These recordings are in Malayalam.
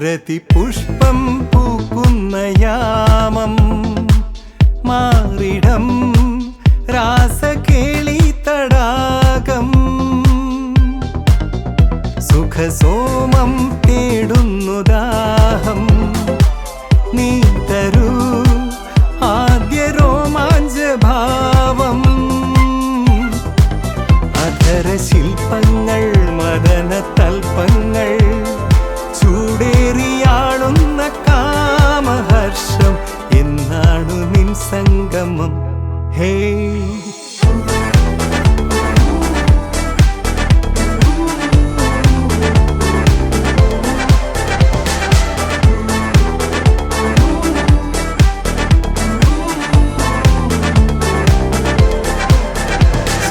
രതിപുഷ്പം പൂക്കുന്ന യാമം മാറിടം രാസകേളി തടാകം സുഖസോമം തേടുന്നു ദാഹം നീ തരൂ ആദ്യ രോമാഞ്ചഭാവം അധര ശില്പങ്ങൾ മദന തൽപ്പങ്ങൾ ചൂടേറിയാളുന്ന കാമഹർഷം എന്നാണു നിൻ സംഗമം ഹേ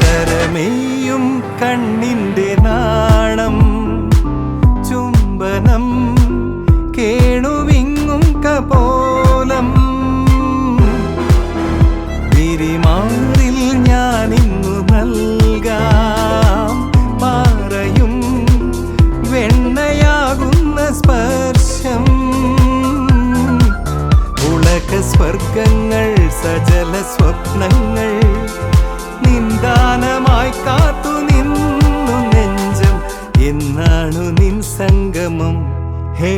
ശരമേയും കണ്ണിന്റെ നാണം ചുംബനം കേണുവിങ്ങും കപോലം വിരിമാറിൽ ഞാനിന്നു നൽകാം പാറയും വെണ്ണയാകുന്ന സ്പർശം ഉലക സ്വർഗങ്ങൾ സജല സ്വപ്നങ്ങൾ നിന്ദാനമായി ഹേ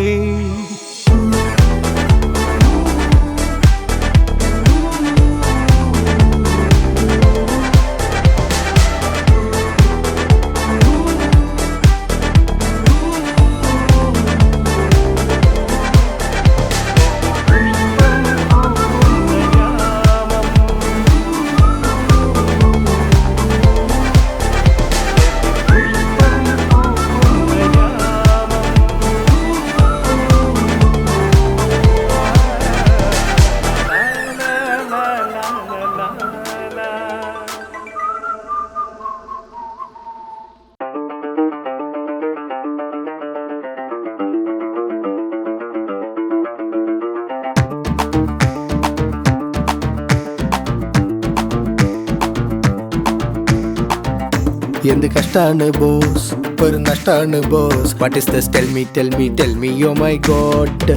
എന്ത് കഷ്ടാണ് ബോസ്, ഒരു നഷ്ടാണ് boss. What is this? Tell me tell me tell me oh my God.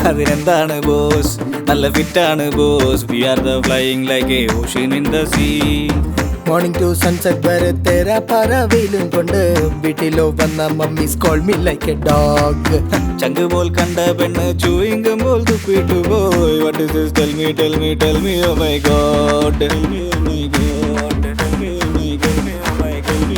അതിനെന്താണ് ബോസ്, നല്ല ഫിറ്റാണ് boss. We are the flying like a ocean in the sea. Morning to sunset വരെ തേരാ പറവയിലും കൊണ്ട് വീട്ടിലോ വന്ന mummies call me like a dog. ചങ്ക് പോൽ കണ്ട പെണ്ണ് ചൂയിങ്കം പോൽ തുപ്പിട്ടു പോയി. What is this? Tell me tell me tell me oh my God. Tell me oh my God. Tell me oh my God. Tell me oh my God.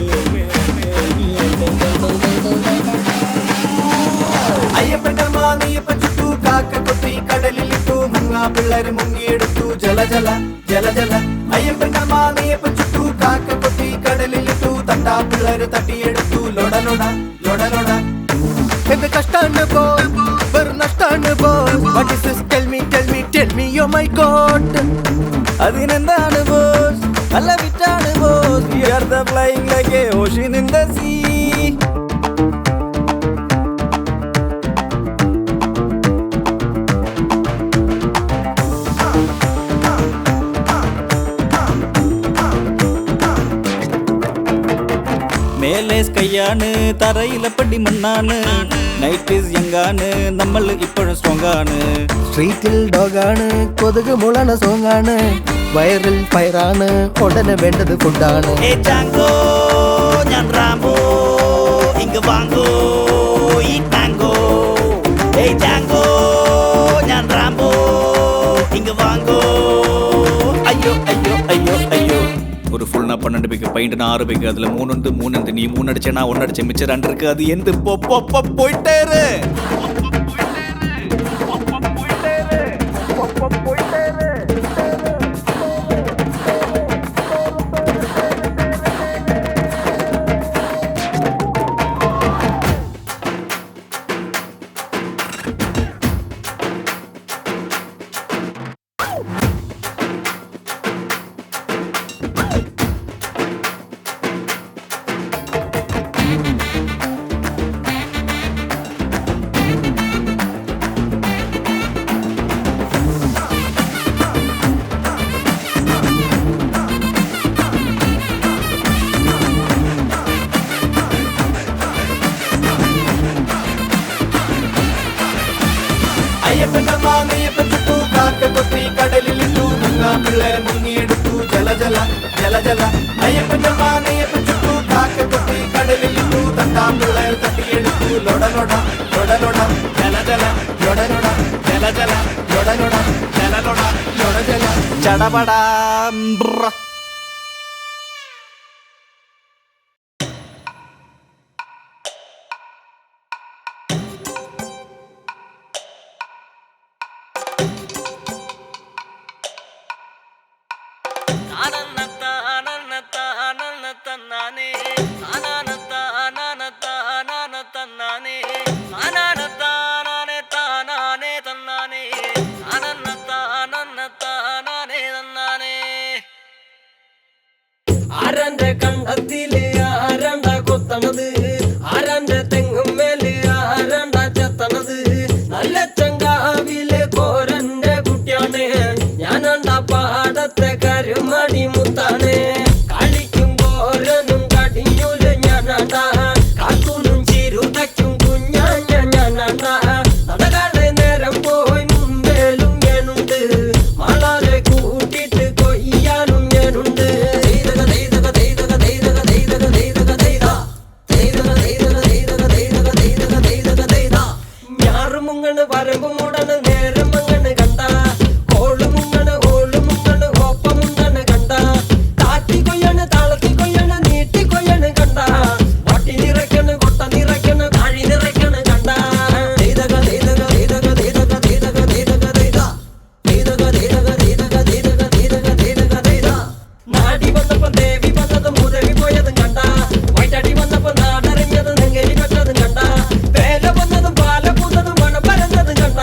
അയ്യപ്പന്റെ മാനിയപ്പൻ ചുട്ടു കാക്ക കൊത്തി കടലിലിട്ടു മുങ്ങാ പിള്ളേര് മുങ്ങിയെടുത്തു ജല ജല ജല ജല. അയ്യപ്പന്റെ മാനിയപ്പൻ ചുട്ടു കാക്ക കൊത്തി കടലിലിട്ടു തട്ടാ പിള്ളേര് തട്ടിയെടുത്തു ലൊട ലൊട ലൊട ലൊട. എന്ത് കഷ്ടാണ് ബോസ്, വെറും നഷ്ടാണ് boss. What is this? Tell me tell me tell me oh my God. അതിനെന്താണ് ബോസ്, നല്ല ഫിറ്റാണ് boss. We are the flying like a ocean in the sea. മേലെ സ്കൈയാണ്, തറയിലപ്പടി മണ്ണാണ്. നൈറ്റ് ഈസ് യങ്ങാണ്, നമ്മൾ ഇപ്പോഴും സ്ട്രോങ് ആണ്. സ്ട്രീറ്റിൽ ഡോഗാണ്, കൊതുക് മുളണ സോങ്ങാണ്. വയറിൽ ഫയറാണ്, ഉടനെ വേണ്ടത് ഫുഡാണ്. ഏ ജാങ്കോ ഞാൻ റാംബോ, ഇങ്ങ് വാങ്ങോ ഈ ടാങ്കോ. ഏ ജാങ്കോ ഞാൻ റാംബോ, ഇങ്ങ് വാങ്ങോ. അയ്യോ അയ്യോ അയ്യോ അയ്യോ. ஒரு ஃபுல்னா 12 பேக்கு பைண்ட் 6 பேக்கு அதுல 3 உண்டு 3 உண்டு. நீ 3 அடிச்சேனா 1 அடிச்ச மிச்சம் 2 இருக்கு. அது எந்த போயிட்டே അയ്യപ്പന്റെ മാനിയപ്പൻ ചുട്ടു കാക്ക കൊത്തി കടലിലിട്ടു മുങ്ങാ പിള്ളേര് മുങ്ങിയെടുത്തു ജല ജല ജല ജല. അയ്യപ്പന്റെ മാനിയപ്പൻ ചുട്ടു കാക്ക കൊത്തി കടലിലിട്ടു തട്ടാ പിള്ളേര് തട്ടിയെടുത്തു ലൊട ലൊട ലൊട ലൊട ജല ജല ലൊട ലൊട ജല ജല ലൊട ലൊട ജല ലൊട ലൊട ജല ചടപടാ. ആരാന്റെ കണ്ടത്തില് ആരാണ്ട കൊത്തണത്, ആരാന്റെ തെങ്ങും മേല് ആരാണ്ട ചെത്തണത്. നല്ല ചങ്കാവിലെ കോരന്റെ കുട്ടിയാണ് ഞാനാണ്ട പാടത്തെ കരുമടി മുത്താണ്. കളിക്കും കോരനും കടിഞ്ഞൂല് ഞാനാണ്ട, കാക്കൂനും ചിരുതയ്ക്കും കുഞ്ഞാഞ്ഞ ഞാനാണ്ട. നടകാടെ നേരം പോയി മുമ്പേലും ഞാനുണ്ട്, മാളാരെ കൂട്ടിട്ട് കൊയ്യാനും ഞാനുണ്ട്. വരമ്പ് മൂടണ് നേരം മങ്ങണ് കണ്ട ഓള് മുങ്ങണ് ഒപ്പമുണ്ടണ് കണ്ട താത്തി കൊയ്യണ് താളത്തി കൊയ്യണ് നീട്ടി കൊയ്യണ് കണ്ട വട്ടി നിറയ്ക്കണ് കൊട്ട നിറയ്ക്കണ് താഴി നിറയ്ക്കണ് കണ്ട ദൈതക ദൈതക ദൈതക ദൈതക ദൈതക ദൈതക ദൈത ദൈതക ദൈതക ദൈതക ദൈതക ദൈതക ദൈതക ദൈത നാടി വന്നപ്പോ ദേവി വന്നതും മുതവി പോയതും കണ്ട വൈറ്റടി വന്നപ്പോ നാടറിഞ്ഞതും നെങ്കേലി വെച്ചതും കണ്ട വേല വന്നതും പാല പൂത്തതും മണ പരന്നതും കണ്ട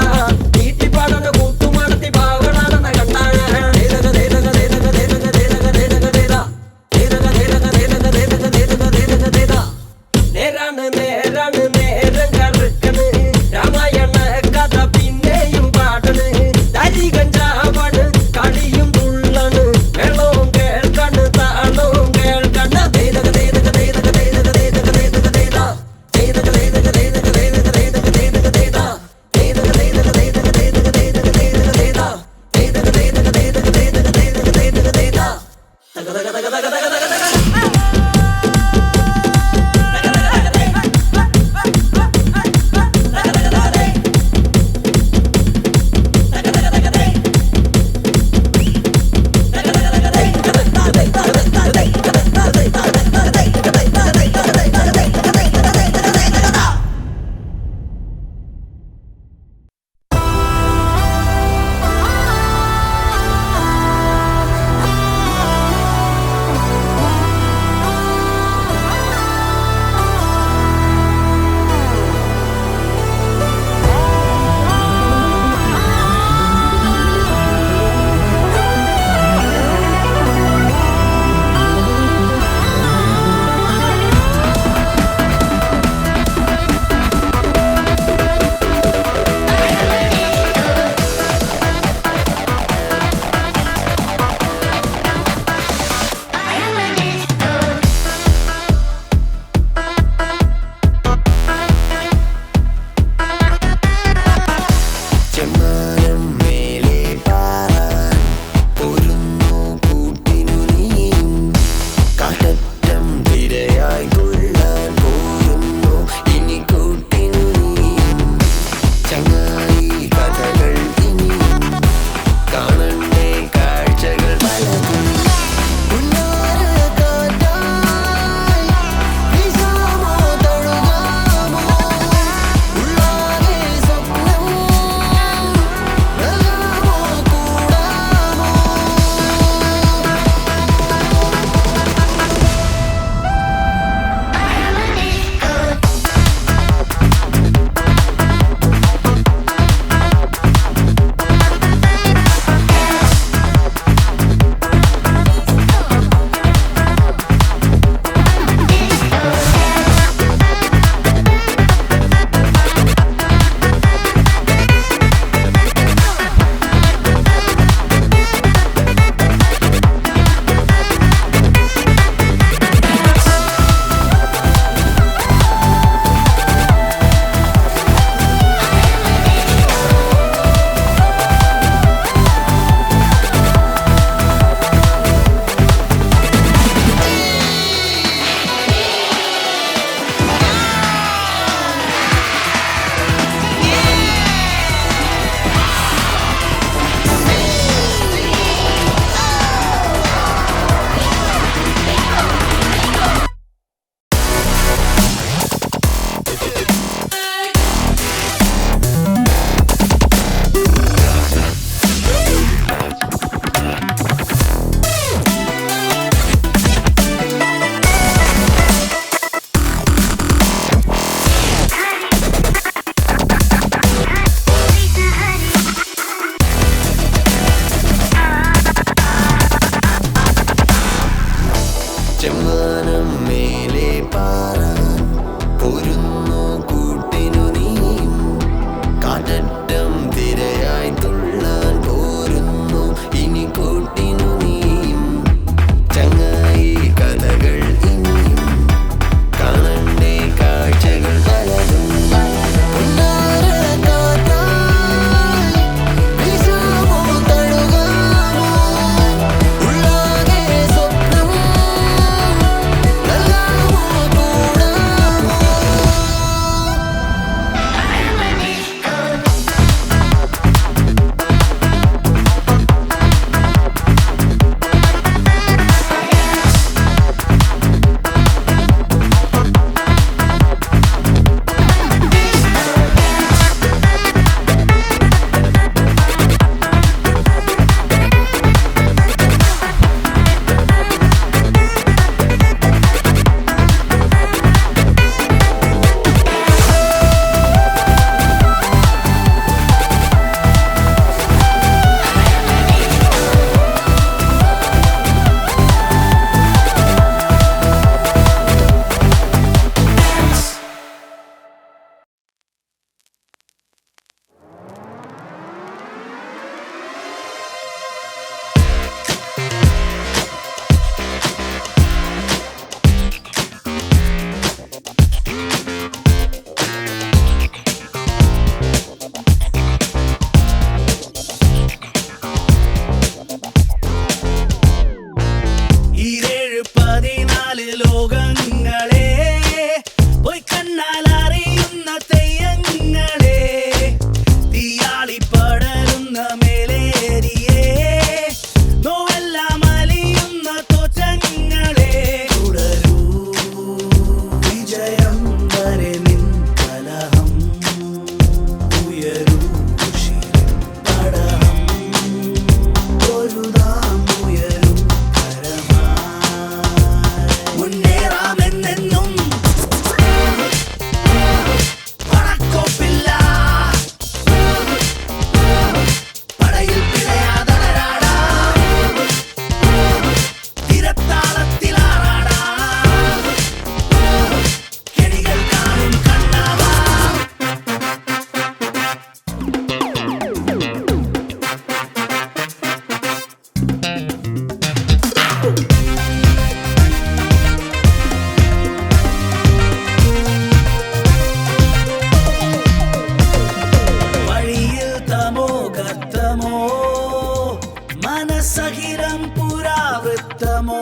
സഹിരം പുരാവൃത്തമോ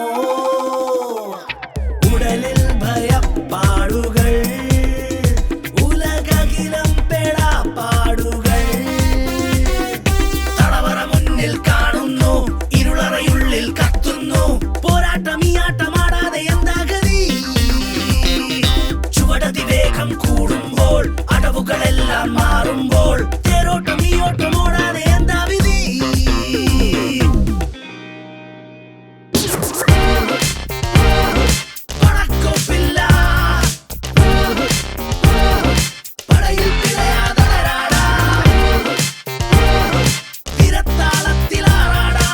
ഉടലിൽ ഭയപ്പാടുകൾ ഉലകകിലം പെടാപ്പാടുകൾ തടവറ മുന്നിൽ കാണുന്നു ഇരുളറയുള്ളിൽ കത്തുന്നു പോരാട്ടം ഈ ആട്ടമാടാതെ എന്താ ഗതി ചുവടതിവേഗം കൂടുമ്പോൾ അടവുകളെല്ലാം മാറുമ്പോൾ തേരോട്ടം ഈ ഓട്ടം ഓടാതെ എന്താ വിധി പടക്കൊപ്പില്ല പടയിൽ പിഴയാതളരാടാ തിരത്താളത്തിലാറാടാ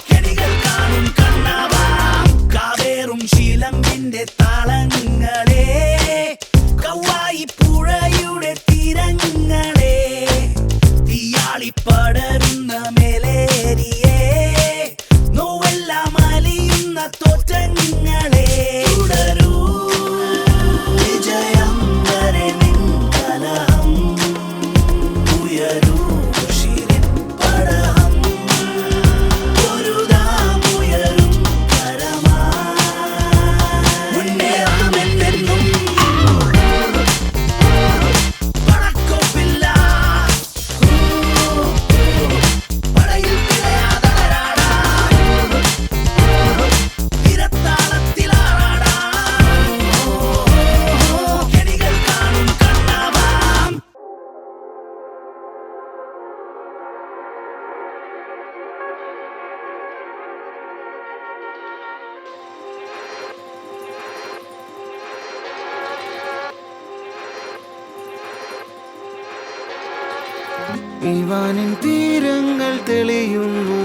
കെണികൾ കാണും കണ്ണാവാം കാവേറും ശീലമ്പിന്റെ താളങ്ങളെ കവായി പുഴയുടെ തീരങ്ങളെ തീയാളി പടരുന്ന മേലേരിയെ നോവെല്ലാം അലിയുന്ന തോറ്റങ്ങളെ തുടരൂ വിജയം വരെ നിൻ കലഹം ഉയരൂ ശിരിൻ പടഹം പൊരുതാമുയരും കരമാ മുന്നേറാമെന്നെന്നും പടക്കൊപ്പില്ല പടയിൽ പിഴയാതളരാടാ തിരത്താളത്തിലാറാടാ കെണികൾ കാണും കണ്ണാവാം ഇവാനിൻ തീരങ്ങൾ തെളിയുന്നു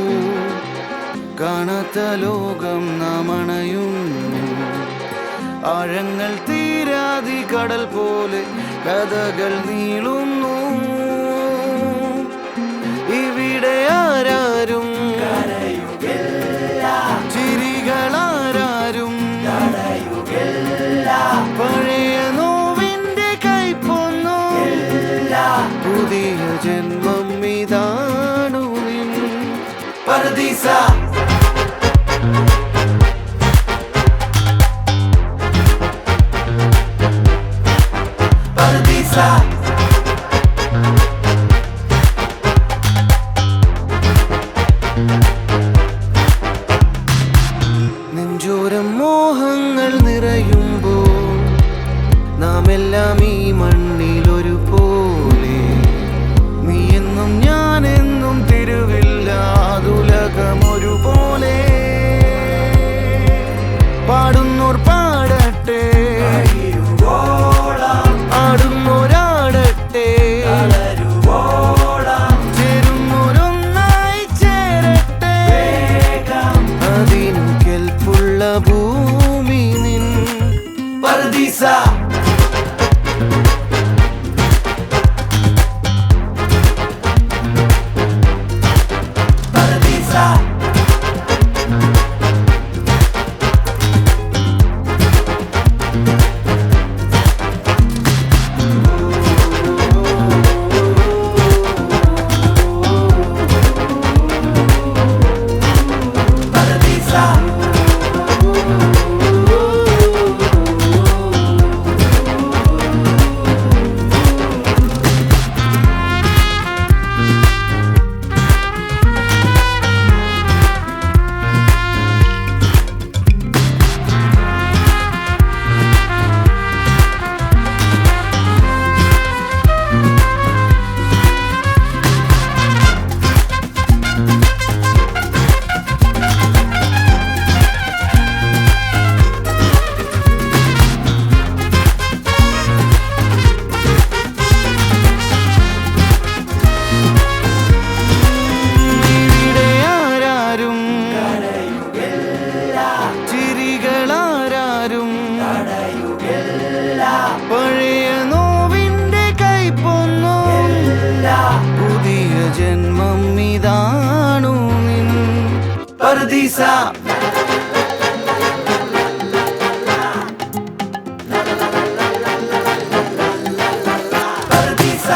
കാണാത്ത ലോകം നാം അണയുന്നു ആഴങ്ങൾ തീരാതി കടൽ പോലെ കഥകൾ നീളുന്നു ഇവിടെ ആരാരും ചിരികളാരും പഴയ നോവിന്റെ കൈപ്പൊന്നു പുതിയ ജന്മം ഇതാണു നിൻ പർദീസ പർദീസ നെഞ്ചോരം മോഹങ്ങൾ നിറയുമ്പോൾ നാം എല്ലാം ഈ മണ്ണിൽ ഒരുപോലെ നീ എന്നും ഞാനെന്നും തിരുവില്ലാതുലകം ഒരുപോലെ പാടുന്നോർ പാടട്ടെ ആടുന്നോരാടട്ടെ ചേരുന്നോരൊന്നായി ചേരട്ടെ അതിനു കെൽപ്പുള്ള ഭൂമി നിൻ പർദീസ പർദീസ പർദീസ ഇവിടെ ആരാരും ചിരികളാരും പഴയ നോവിന്റെ കൈപ്പൊന്നു പുതിയ ജന്മം ഇതാണു നിൻ പർദീസ പർദീസ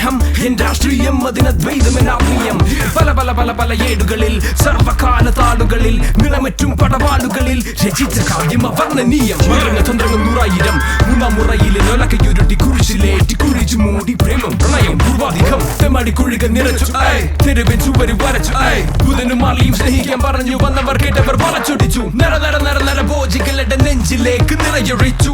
സ്നേഹം എൻ രാഷ്ട്രീയം അതിനദ്വൈതമെന്നാത്മീയം പല പല പല പല ഏടുകളിൽ സർവകാല താളുകളിൽ നിളമറ്റും പടവാളുകളിൽ രചിച്ച കാവ്യം അവർണ്ണനീയം ചന്ദ്രങ്ങൾ 100,000 മൂന്നാം മുറയിലെ ലൊലക്കയുരുട്ടി കുരിശിലേറ്റി കുഴിച്ചു മൂടി പ്രേമം പ്രണയം പൂർവാധികം തെമ്മടി കുഴിക നിറച്ചു തെരുവിൻ ചുവരി വരച്ചു ബുധനും മാളിയും സ്നേഹിക്കാൻ പറഞ്ഞു വന്നവർ കേട്ടവർ വളച്ചൊടിച്ചു നര നര നര നര ഭോജികളുടെ നെഞ്ചിലേക്ക് നിറയൊഴിച്ചു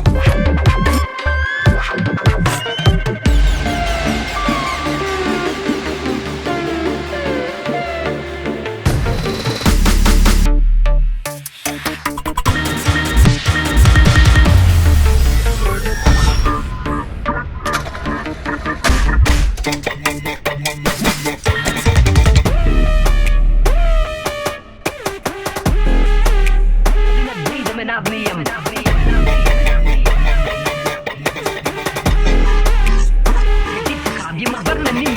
You must